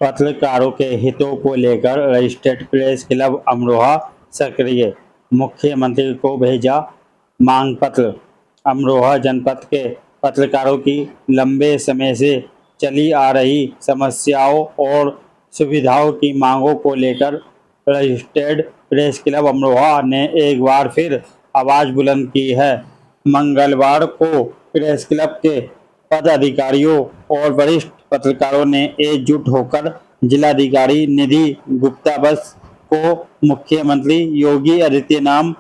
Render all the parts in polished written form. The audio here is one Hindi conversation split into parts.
पत्रकारों के हितों को लेकर रजिस्टर्ड प्रेस क्लब अमरोहा सक्रिय, मुख्यमंत्री को भेजा मांग पत्र। अमरोहा जनपद के पत्रकारों की लंबे समय से चली आ रही समस्याओं और सुविधाओं की मांगों को लेकर रजिस्टर्ड प्रेस क्लब अमरोहा ने एक बार फिर आवाज बुलंद की है। मंगलवार को प्रेस क्लब के पदाधिकारियों और वरिष्ठ पत्रकारों ने एकजुट होकर जिलाधिकारी निधि गुप्ता बस को मुख्यमंत्री योगी आदित्यनाथ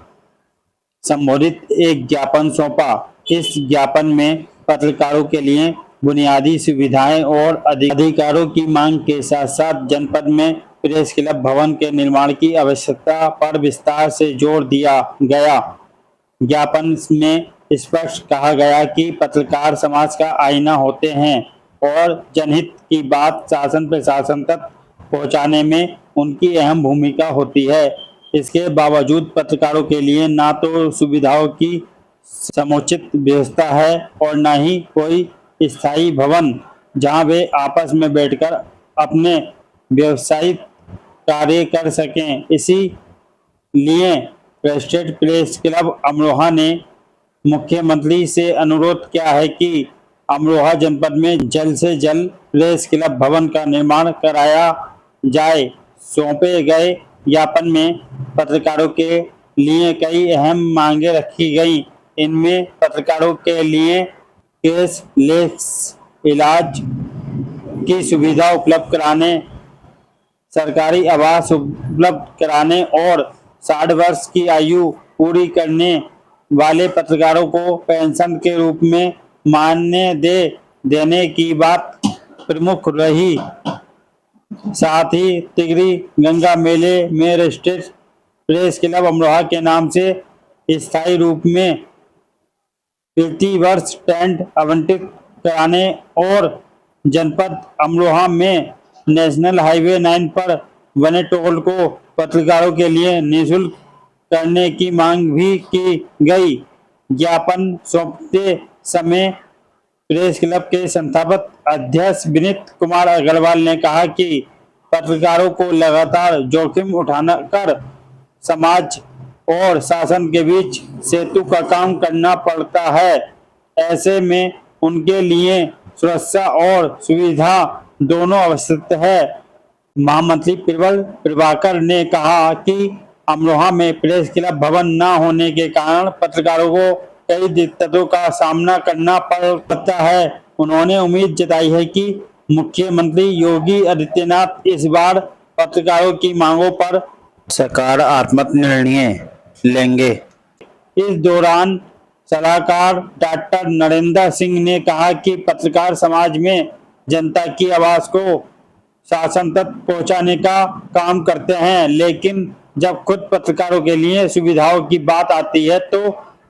संबोधित एक ज्ञापन सौंपा। इस ज्ञापन में पत्रकारों के लिए बुनियादी सुविधाएं और अधिकारों की मांग के साथ साथ जनपद में प्रेस क्लब भवन के निर्माण की आवश्यकता पर विस्तार से जोर दिया गया। ज्ञापन में स्पष्ट कहा गया कि पत्रकार समाज का आईना होते हैं और जनहित की बात शासन प्रशासन तक पहुंचाने में उनकी अहम भूमिका होती है। इसके बावजूद पत्रकारों के लिए ना तो सुविधाओं की समुचित व्यवस्था है और न ही कोई स्थायी भवन जहां वे आपस में बैठकर अपने व्यावसायिक कार्य कर सकें। इसी लिए रजिस्टर्ड प्रेस क्लब अमरोहा ने मुख्यमंत्री से अनुरोध किया है कि अमरोहा जनपद में जल्द से जल्द प्रेस क्लब भवन का निर्माण कराया जाए। सौंपे गए ज्ञापन में पत्रकारों के लिए कई अहम मांगे रखी गई। इनमें पत्रकारों के लिए कैशलेस इलाज की सुविधा उपलब्ध कराने, सरकारी आवास उपलब्ध कराने और 60 वर्ष की आयु पूरी करने वाले पत्रकारों को पेंशन के रूप में मान्यता देने की बात प्रमुख रही। साथ ही तिगरी गंगा मेले में रजिस्टर्ड प्रेस क्लब अमरोहा के नाम से स्थायी रूप में प्रति वर्ष टेंट आवंटित कराने और जनपद अमरोहा में नेशनल हाईवे 9 पर बने टोल को पत्रकारों के लिए निःशुल्क करने की मांग भी की गई। ज्ञापन सौंपते समय प्रेस क्लब के संस्थापक अध्यक्ष विनीत कुमार अग्रवाल ने कहा कि पत्रकारों को लगातार जोखिम उठाकर समाज और शासन के बीच सेतु का काम करना पड़ता है। ऐसे में उनके लिए सुरक्षा और सुविधा दोनों आवश्यक है। महामंत्री प्रबल प्रभाकर ने कहा कि अमरोहा में प्रेस क्लब भवन न होने के कारण पत्रकारों को कई दिक्कतों का सामना करना पड़ता है। उन्होंने उम्मीद जताई है कि मुख्यमंत्री योगी आदित्यनाथ इस बार पत्रकारों की मांगों पर सकारात्मक निर्णय लेंगे। इस दौरान सलाहकार डॉक्टर नरेंद्र सिंह ने कहा कि पत्रकार समाज में जनता की आवाज को शासन तक पहुंचाने का काम करते हैं, लेकिन जब खुद पत्रकारों के लिए सुविधाओं की बात आती है तो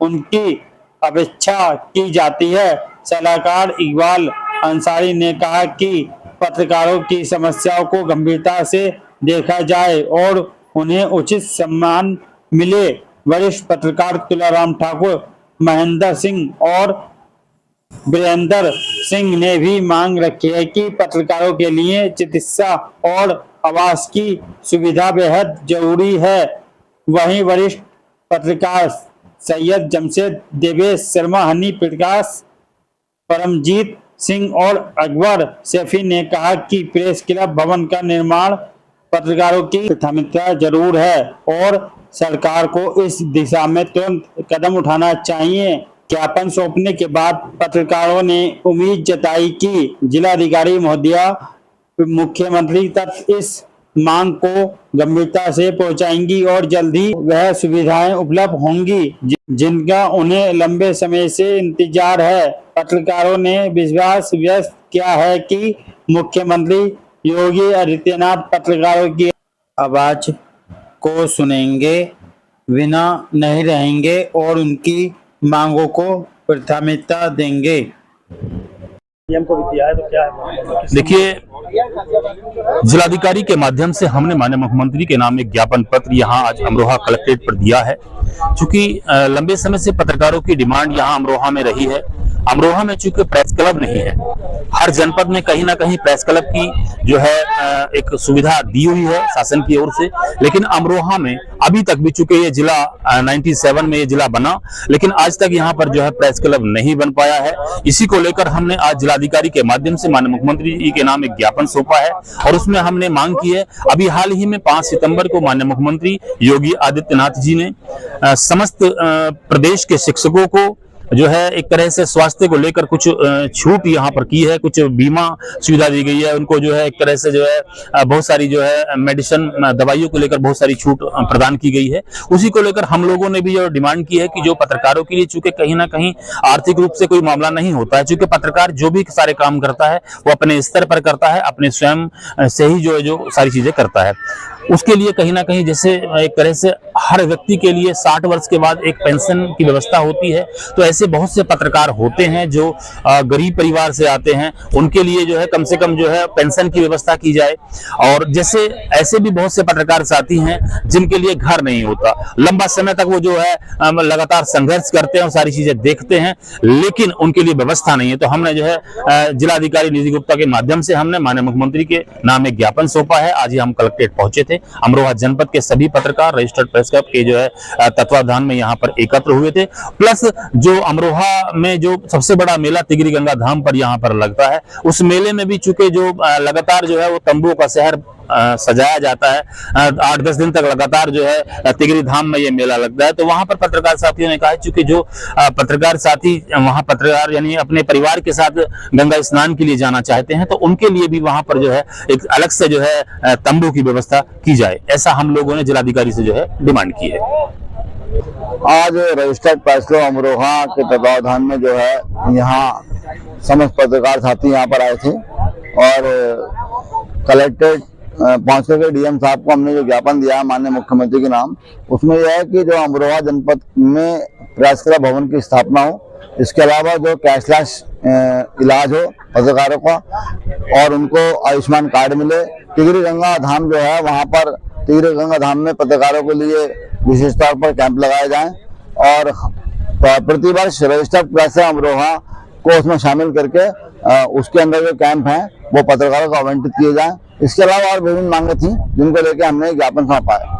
उनकी अपेक्षा की जाती है। सलाहकार इकबाल अंसारी ने कहा कि पत्रकारों की समस्याओं को गंभीरता से देखा जाए और उन्हें उचित सम्मान मिले। वरिष्ठ पत्रकार तुलाराम ठाकुर, महेंद्र सिंह और वीरेंद्र सिंह ने भी मांग रखी है कि पत्रकारों के लिए चिकित्सा और आवास की सुविधा बेहद जरूरी है। वहीं वरिष्ठ पत्रकार सैयद जमशेद, देवेश शर्मा, हनी प्रकाश, परमजीत सिंह और अकबर सैफी ने कहा कि प्रेस क्लब भवन का निर्माण पत्रकारों की प्राथमिकता जरूर है और सरकार को इस दिशा में तुरंत कदम उठाना चाहिए। ज्ञापन सौंपने के बाद पत्रकारों ने उम्मीद जताई कि जिलाधिकारी महोदया मुख्यमंत्री तक इस मांग को गंभीरता से पहुंचाएंगी और जल्द ही वह सुविधाएं उपलब्ध होंगी जिनका उन्हें लंबे समय से इंतजार है। पत्रकारों ने विश्वास व्यक्त किया है कि मुख्यमंत्री योगी आदित्यनाथ पत्रकारों की आवाज को सुनेंगे, बिना नहीं रहेंगे और उनकी मांगों को प्राथमिकता देंगे। को भी दिया है तो क्या है? देखिए, जिलाधिकारी के माध्यम से हमने माननीय मुख्यमंत्री के नाम एक ज्ञापन पत्र यहाँ आज अमरोहा कलेक्ट्रेट पर दिया है। चूंकि लंबे समय से पत्रकारों की डिमांड यहाँ अमरोहा में रही है अमरोहा में चूंकि प्रेस क्लब नहीं है, हर जनपद में कहीं ना कहीं प्रेस क्लब की जो है एक सुविधा दी हुई है शासन की ओर से, लेकिन अमरोहा में अभी तक भी चूंकि ये जिला 97 में ये जिला बना, लेकिन आज तक यहाँ पर जो है प्रेस क्लब नहीं बन पाया है। इसी को लेकर हमने आज जिलाधिकारी के माध्यम से माननीय मुख्यमंत्री जी के नाम एक ज्ञापन सौंपा है और उसमें हमने मांग की है। अभी हाल ही में 5 सितंबर को माननीय मुख्यमंत्री योगी आदित्यनाथ जी ने समस्त प्रदेश के शिक्षकों को जो है एक तरह से स्वास्थ्य को लेकर कुछ छूट यहाँ पर की है, कुछ बीमा सुविधा दी गई है उनको, जो है एक तरह से जो है बहुत सारी जो है मेडिसिन दवाइयों को लेकर बहुत सारी छूट प्रदान की गई है। उसी को लेकर हम लोगों ने भी जो डिमांड की है कि जो पत्रकारों के लिए चूंकि कहीं ना कहीं आर्थिक रूप से कोई मामला नहीं होता है, चूंकि पत्रकार जो भी सारे काम करता है वो अपने स्तर पर करता है, अपने स्वयं से ही जो सारी चीजें करता है, उसके लिए कहीं ना कहीं जैसे एक तरह से हर व्यक्ति के लिए 60 वर्ष के बाद एक पेंशन की व्यवस्था होती है, तो ऐसे बहुत से पत्रकार होते हैं जो गरीब परिवार से आते हैं, उनके लिए जो है कम से कम जो है पेंशन की व्यवस्था की जाए। और जैसे ऐसे भी बहुत से पत्रकार साथी हैं जिनके लिए घर नहीं होता, लंबा समय तक वो जो है लगातार संघर्ष करते हैं और सारी चीजें देखते हैं, लेकिन उनके लिए व्यवस्था नहीं है। तो हमने जो है जिलाधिकारी निधि गुप्ता के माध्यम से हमने माननीय मुख्यमंत्री के नाम एक ज्ञापन सौंपा है। आज ही हम कलेक्ट्रेट पहुंचे थे। अमरोहा जनपद के सभी पत्रकार रजिस्टर्ड प्रेस क्लब के जो है तत्वाधान में यहाँ पर एकत्र हुए थे। प्लस जो अमरोहा में जो सबसे बड़ा मेला तिगरी गंगा धाम पर यहाँ पर लगता है, उस मेले में भी चूंकि जो लगातार जो है वो तंबुओं का शहर सजाया जाता है, 8-10 दिन तक लगातार जो है तिगरी धाम में ये मेला लगता है। तो वहां पर पत्रकार साथियों ने कहा, चूंकि जो पत्रकार साथी वहां पत्रकार यानी अपने परिवार के साथ गंगा स्नान के लिए जाना चाहते हैं, तो उनके लिए भी वहां पर जो है एक अलग से जो है तंबू की व्यवस्था की जाए, ऐसा हम लोगों ने जिलाधिकारी से जो है डिमांड की है। आज रजिस्टर्ड प्रेस क्लब अमरोहा के तत्वाधान में जो है यहाँ समस्त पत्रकार साथी यहाँ पर आए थे और कलेक्ट्रेट पहुंच करके डीएम साहब को हमने जो ज्ञापन दिया माननीय मुख्यमंत्री के नाम, उसमें यह है कि जो अमरोहा जनपद में प्रेस क्लब भवन की स्थापना हो, इसके अलावा जो कैशलेस इलाज हो पत्रकारों का और उनको आयुष्मान कार्ड मिले। तिगरी गंगा धाम जो है वहाँ पर तिगरी गंगा धाम में पत्रकारों के लिए विशेष तौर पर कैंप लगाए जाएं और प्रतिवर्ष रजिस्टर्ड प्रेस अमरोहा को उसमें शामिल करके उसके अंदर जो कैंप हैं वो पत्रकारों को आवंटित किए जाएं। इसके अलावा और विभिन्न मांगे थी जिनको लेकर हमने ज्ञापन सौंपा है।